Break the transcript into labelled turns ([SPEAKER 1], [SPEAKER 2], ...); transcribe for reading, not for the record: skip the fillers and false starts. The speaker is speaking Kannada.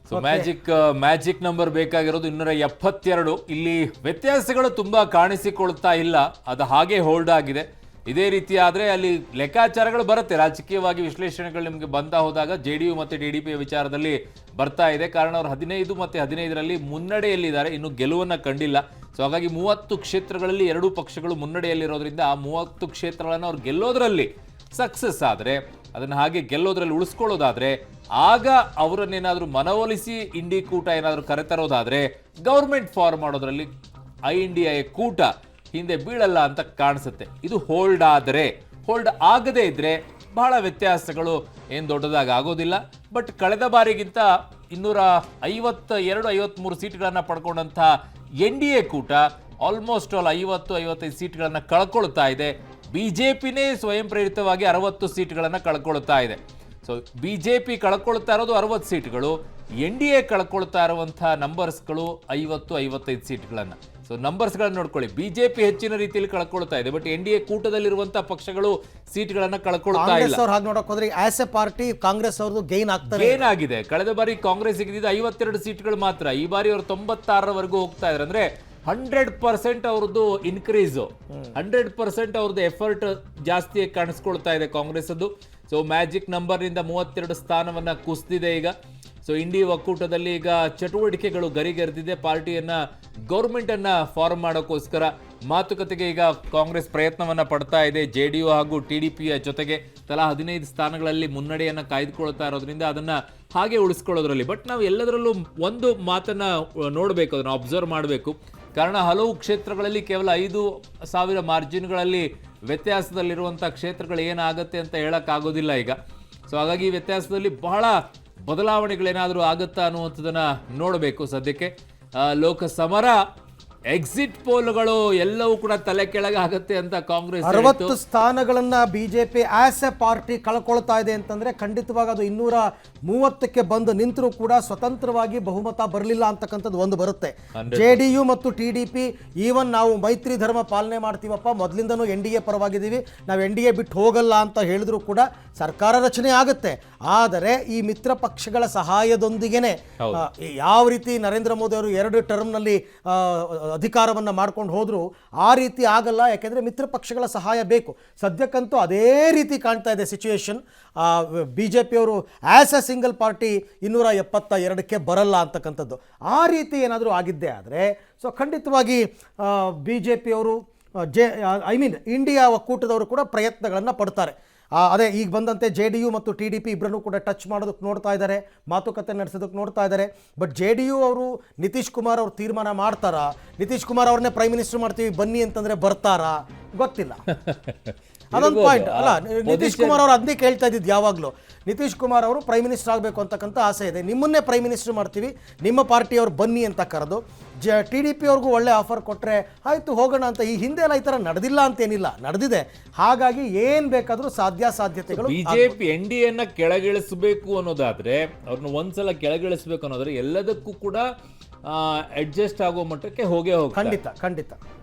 [SPEAKER 1] ಸೊ ಮ್ಯಾಜಿಕ್ ನಂಬರ್ ಬೇಕಾಗಿರೋದು 272. ಇಲ್ಲಿ ವ್ಯತ್ಯಾಸಗಳು ತುಂಬಾ ಕಾಣಿಸಿಕೊಳ್ತಾ ಇಲ್ಲ, ಅದು ಹಾಗೆ ಹೋಲ್ಡ್ ಆಗಿದೆ. ಇದೇ ರೀತಿ ಆದ್ರೆ ಅಲ್ಲಿ ಲೆಕ್ಕಾಚಾರಗಳು ಬರುತ್ತೆ, ರಾಜಕೀಯವಾಗಿ ವಿಶ್ಲೇಷಣೆಗಳು ನಿಮಗೆ ಬಂತಾ ಹೋದಾಗ JDU ಮತ್ತೆ TDP ವಿಚಾರದಲ್ಲಿ ಬರ್ತಾ ಇದೆ. ಕಾರಣ ಅವರು 15 ಮತ್ತೆ 15ರಲ್ಲಿ ಮುನ್ನಡೆಯಲ್ಲಿದ್ದಾರೆ, ಇನ್ನು ಗೆಲುವನ್ನ ಕಂಡಿಲ್ಲ. ಸೊ ಹಾಗಾಗಿ 30 ಕ್ಷೇತ್ರಗಳಲ್ಲಿ ಎರಡೂ ಪಕ್ಷಗಳು ಮುನ್ನಡೆಯಲ್ಲಿರೋದ್ರಿಂದ ಆ 30 ಕ್ಷೇತ್ರಗಳನ್ನು ಅವ್ರು ಗೆಲ್ಲೋದ್ರಲ್ಲಿ ಸಕ್ಸಸ್ ಆದರೆ, ಅದನ್ನ ಹಾಗೆ ಗೆಲ್ಲೋದ್ರಲ್ಲಿ ಉಳಿಸ್ಕೊಳ್ಳೋದಾದ್ರೆ, ಆಗ ಅವರನ್ನೇನಾದ್ರೂ ಮನವೊಲಿಸಿ ಇಂಡಿ ಕೂಟ ಏನಾದರೂ ಕರೆತರೋದಾದ್ರೆ ಗೌರ್ಮೆಂಟ್ ಫಾರ್ಮ್ ಮಾಡೋದ್ರಲ್ಲಿ INDA ಕೂಟ ಹಿಂದೆ ಬೀಳಲ್ಲ ಅಂತ ಕಾಣಿಸುತ್ತೆ. ಇದು ಹೋಲ್ಡ್ ಆದರೆ, ಹೋಲ್ಡ್ ಆಗದೇ ಇದ್ರೆ ಬಹಳ ವ್ಯತ್ಯಾಸಗಳು ಏನು ದೊಡ್ಡದಾಗಿ ಆಗೋದಿಲ್ಲ. ಬಟ್ ಕಳೆದ ಬಾರಿಗಿಂತ 252-53 ಸೀಟ್ಗಳನ್ನು ಪಡ್ಕೊಂಡಂಥ NDA ಕೂಟ ಆಲ್ಮೋಸ್ಟ್ ಆಲ್ 50-55 ಸೀಟ್ಗಳನ್ನು ಕಳ್ಕೊಳ್ತಾ ಇದೆ. BJPನೇ ಸ್ವಯಂ ಪ್ರೇರಿತವಾಗಿ 60 ಸೀಟ್ಗಳನ್ನು ಕಳ್ಕೊಳ್ತಾ ಇದೆ. ಸೊ BJP ಕಳ್ಕೊಳ್ತಾ ಇರೋದು 60 ಸೀಟ್ಗಳು, NDA ಕಳ್ಕೊಳ್ತಾ ಇರುವಂಥ ನಂಬರ್ಸ್ಗಳು 50-55 ಸೀಟ್ಗಳನ್ನು. ಸೊ ನಂಬರ್ಸ್ಗಳನ್ನು ನೋಡ್ಕೊಳ್ಳಿ, BJP ಹೆಚ್ಚಿನ ರೀತಿಯಲ್ಲಿ ಕಳ್ಕೊಳ್ತಾ ಇದೆ, ಬಟ್ NDA ಕೂಟದಲ್ಲಿರುವಂತಹ ಪಕ್ಷಗಳು ಸೀಟ್ಗಳನ್ನು ಕಳ್ಕೊಳ್ತಾ ಇಲ್ಲ.
[SPEAKER 2] ಹಾಗೆ ನೋಡಕ್ ಹೋದ್ರೆ ಆಸ್ ಎ ಪಾರ್ಟಿ ಕಾಂಗ್ರೆಸ್ ಅವ್ರದ್ದು ಗೇನ್
[SPEAKER 1] ಆಗಿದೆ. ಕಳೆದ ಬಾರಿ ಕಾಂಗ್ರೆಸ್ ಸಿಕ್ಕಿದ್ದು 52 ಸೀಟ್ಗಳು ಮಾತ್ರ, ಈ ಬಾರಿ ಅವರು 96ರವರೆಗೂ ಹೋಗ್ತಾ ಇದ್ದಾರೆ. ಅಂದ್ರೆ 100% ಅವ್ರದ್ದು ಇನ್ಕ್ರೀಸ್, 100% ಅವ್ರದ್ದು ಎಫರ್ಟ್ ಜಾಸ್ತಿ ಕಾಣಿಸ್ಕೊಳ್ತಾ ಇದೆ ಕಾಂಗ್ರೆಸ್ ಅದು. ಸೊ ಮ್ಯಾಜಿಕ್ ನಂಬರ್ನಿಂದ 32 ಸ್ಥಾನವನ್ನ ಕುಸಿದಿದೆ ಈಗ. ಸೊ ಇಂಡಿ ಒಕ್ಕೂಟದಲ್ಲಿ ಈಗ ಚಟುವಟಿಕೆಗಳು ಗರಿಗೆರೆದಿದೆ. ಪಾರ್ಟಿಯನ್ನ ಗೌರ್ಮೆಂಟ್ ಅನ್ನ ಫಾರ್ಮ್ ಮಾಡೋಕ್ಕೋಸ್ಕರ ಮಾತುಕತೆಗೆ ಈಗ ಕಾಂಗ್ರೆಸ್ ಪ್ರಯತ್ನವನ್ನ ಪಡ್ತಾ ಇದೆ. JDU ಹಾಗೂ TDPಯ ಜೊತೆಗೆ ತಲಾ 15 ಸ್ಥಾನಗಳಲ್ಲಿ ಮುನ್ನಡೆಯನ್ನ ಕಾಯ್ದುಕೊಳ್ತಾ ಇರೋದ್ರಿಂದ ಅದನ್ನ ಹಾಗೆ ಉಳಿಸ್ಕೊಳ್ಳೋದ್ರಲ್ಲಿ. ಬಟ್ ನಾವು ಎಲ್ಲದರಲ್ಲೂ ಒಂದು ಮಾತನ್ನ ನೋಡಬೇಕು, ಅದನ್ನ ಅಬ್ಸರ್ವ್ ಮಾಡಬೇಕು. ಕಾರಣ ಹಲವು ಕ್ಷೇತ್ರಗಳಲ್ಲಿ ಕೇವಲ 5,000 ಮಾರ್ಜಿನ್ಗಳಲ್ಲಿ ವ್ಯತ್ಯಾಸದಲ್ಲಿರುವಂಥ ಕ್ಷೇತ್ರಗಳು ಏನಾಗುತ್ತೆ ಅಂತ ಹೇಳೋಕ್ಕಾಗೋದಿಲ್ಲ ಈಗ. ಸೊ ಹಾಗಾಗಿ ಈ ವ್ಯತ್ಯಾಸದಲ್ಲಿ ಬಹಳ ಬದಲಾವಣೆಗಳೇನಾದರೂ ಆಗುತ್ತಾ ಅನ್ನುವಂಥದ್ದನ್ನ ನೋಡಬೇಕು. ಸದ್ಯಕ್ಕೆ ಲೋಕಸಮರ ಎಕ್ಸಿಟ್ ಪೋಲ್ಗಳು ಎಲ್ಲವೂ ಕೂಡ ತಲೆ ಕೆಳಗೆ ಆಗುತ್ತೆ ಅಂತ ಕಾಂಗ್ರೆಸ್
[SPEAKER 2] 60 ಸ್ಥಾನಗಳನ್ನ BJP ಆಸ್ ಎ ಪಾರ್ಟಿ ಕಳ್ಕೊಳ್ತಾ ಇದೆ ಅಂತಂದ್ರೆ ಖಂಡಿತವಾಗಿ ಅದು 230ಕ್ಕೆ ಬಂದು ನಿಂತರೂ ಕೂಡ ಸ್ವತಂತ್ರವಾಗಿ ಬಹುಮತ ಬರಲಿಲ್ಲ ಅಂತಕ್ಕಂಥದ್ದು ಒಂದು ಬರುತ್ತೆ. JDU ಮತ್ತು TDP ಈವನ್ ನಾವು ಮೈತ್ರಿ ಧರ್ಮ ಪಾಲನೆ ಮಾಡ್ತೀವಪ್ಪ, ಮೊದಲಿಂದನೂ NDA ಪರವಾಗಿದ್ದೀವಿ, ನಾವು NDA ಬಿಟ್ಟು ಹೋಗಲ್ಲ ಅಂತ ಹೇಳಿದ್ರು ಕೂಡ ಸರ್ಕಾರ ರಚನೆ ಆಗುತ್ತೆ. ಆದರೆ ಈ ಮಿತ್ರ ಪಕ್ಷಗಳ ಸಹಾಯದೊಂದಿಗೆನೆ ಯಾವ ರೀತಿ ನರೇಂದ್ರ ಮೋದಿ ಅವರು 2 ಟರ್ಮ್ನಲ್ಲಿ ಅಧಿಕಾರವನ್ನು ಮಾಡ್ಕೊಂಡು ಹೋದ್ರು ಆ ರೀತಿ ಆಗಲ್ಲ. ಯಾಕೆಂದರೆ ಮಿತ್ರ ಪಕ್ಷಗಳ ಸಹಾಯ ಬೇಕು. ಸದ್ಯಕ್ಕಂತೂ ಅದೇ ರೀತಿ ಕಾಣ್ತಾ ಇದೆ ಸಿಚುವೇಶನ್. BJP ಅವರು ಆಸ್ ಎ ಸಿಂಗಲ್ ಪಾರ್ಟಿ 272ಕ್ಕೆ ಬರಲ್ಲ ಅಂತಕ್ಕಂಥದ್ದು ಆ ರೀತಿ ಏನಾದರೂ ಆಗಿದ್ದೇ ಆದರೆ ಸೊ ಖಂಡಿತವಾಗಿ BJP ಅವರು ಇಂಡಿಯಾ ಒಕ್ಕೂಟದವರು ಕೂಡ ಪ್ರಯತ್ನಗಳನ್ನು ಪಡ್ತಾರೆ. ಅದೇ ಈಗ ಬಂದಂತೆ JDU ಮತ್ತು TDP ಇಬ್ಬರನ್ನು ಕೂಡ ಟಚ್ ಮಾಡೋದಕ್ಕೆ ನೋಡ್ತಾ ಇದ್ದಾರೆ, ಮಾತುಕತೆ ನಡೆಸೋದಕ್ಕೆ ನೋಡ್ತಾ ಇದ್ದಾರೆ. ಬಟ್ JDU ಅವರು ನಿತೀಶ್ ಕುಮಾರ್ ಅವರು ತೀರ್ಮಾನ ಮಾಡ್ತಾರಾ, ನಿತೀಶ್ ಕುಮಾರ್ ಅವ್ರನ್ನೇ ಪ್ರೈಮ್ ಮಿನಿಸ್ಟರ್ ಮಾಡ್ತೀವಿ ಬನ್ನಿ ಅಂತಂದ್ರೆ ಬರ್ತಾರಾ ಗೊತ್ತಿಲ್ಲ. ಅದೊಂದು ಪಾಯಿಂಟ್ ಅಲ್ಲ. ನಿತೀಶ್ ಕುಮಾರ್ ಅವರು ಅದನ್ನೇ ಕೇಳ್ತಾ ಇದ್ದಿದ್ದು ಯಾವಾಗಲೂ, ನಿತೀಶ್ ಕುಮಾರ್ ಅವರು ಪ್ರೈಮ್ ಮಿನಿಸ್ಟರ್ ಆಗಬೇಕು ಅಂತಕ್ಕಂಥ ಆಸೆ ಇದೆ, ನಿಮ್ಮನ್ನೇ ಪ್ರೈಮ್ ಮಿನಿಸ್ಟರ್ ಮಾಡ್ತೀವಿ, ನಿಮ್ಮ ಪಾರ್ಟಿಯವ್ರು ಬನ್ನಿ ಅಂತ ಕರೆದು TDP ಅವ್ರಿಗೂ ಒಳ್ಳೆ ಆಫರ್ ಕೊಟ್ಟರೆ ಆಯಿತು ಹೋಗೋಣ ಅಂತ. ಈ ಹಿಂದೆ ಎಲ್ಲ ಈ ಥರ ನಡೆದಿಲ್ಲ ಅಂತೇನಿಲ್ಲ, ನಡೆದಿದೆ. ಹಾಗಾಗಿ ಏನು ಬೇಕಾದರೂ ಸಾಧ್ಯತೆಗಳು.
[SPEAKER 1] BJP NDAನ ಕೆಳಗಿಳಿಸಬೇಕು ಅನ್ನೋದಾದ್ರೆ, ಅವ್ರನ್ನ ಒಂದ್ಸಲ ಕೆಳಗಿಳಿಸಬೇಕು ಅನ್ನೋದ್ರೆ ಎಲ್ಲದಕ್ಕೂ ಕೂಡ ಅಡ್ಜಸ್ಟ್ ಆಗೋ ಮಟ್ಟಕ್ಕೆ ಹೋಗೇ ಹೋಗಿ
[SPEAKER 2] ಖಂಡಿತ